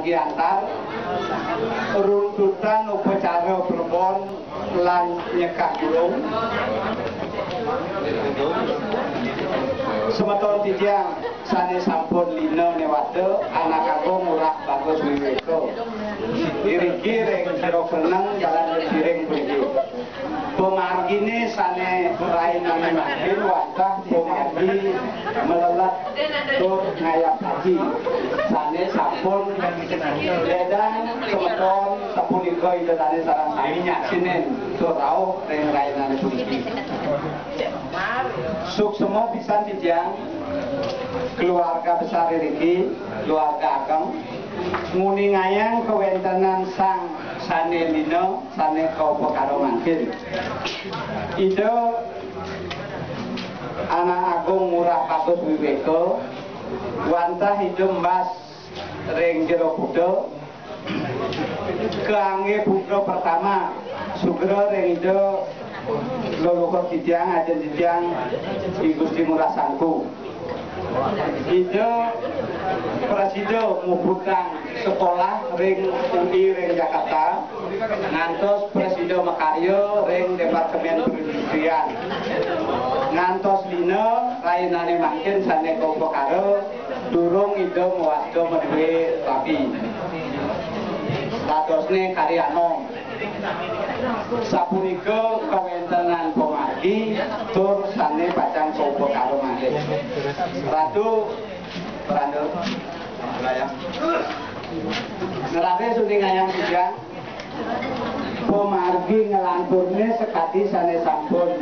margi antar runtutan upacara berbon lan nyekak gulung semeton tijang sane sampun lina newate anak agung murah bagus wiweko iriki reng siro keneng jalan direng pergi pemargine sane rain nane makin wantah pemargi melelat tur ngayap haji sane sampun ledang semeton sapunika ida sane sarang saminya sinen turau reng rain nane pergi suk semua bisa tijang keluarga besar iriki keluarga ageng nguni ngayang kewentenan sang sane lino sane kaupo karo mangkin ide anak agung murah bagus wiweko wantah hidup mbas ring jero budo keangge budo pertama sugro ring ide leluhur tijang ajen tijang I Gusti Murah Sangku ide presido ngubutang sekolah ring UI ring Jakarta ngantos presido Makaryo ring Departemen Perindustrian ngantos lino rainane makin sane kaupo karo durung ide mewasdo meduwe rapi latosne karyano sapunika kawentenan pemargi tur sane pacang kaupo karo malih ratu Rando layang ngerate suning ayam tijang pemargi ngelanturne sekati sane sampun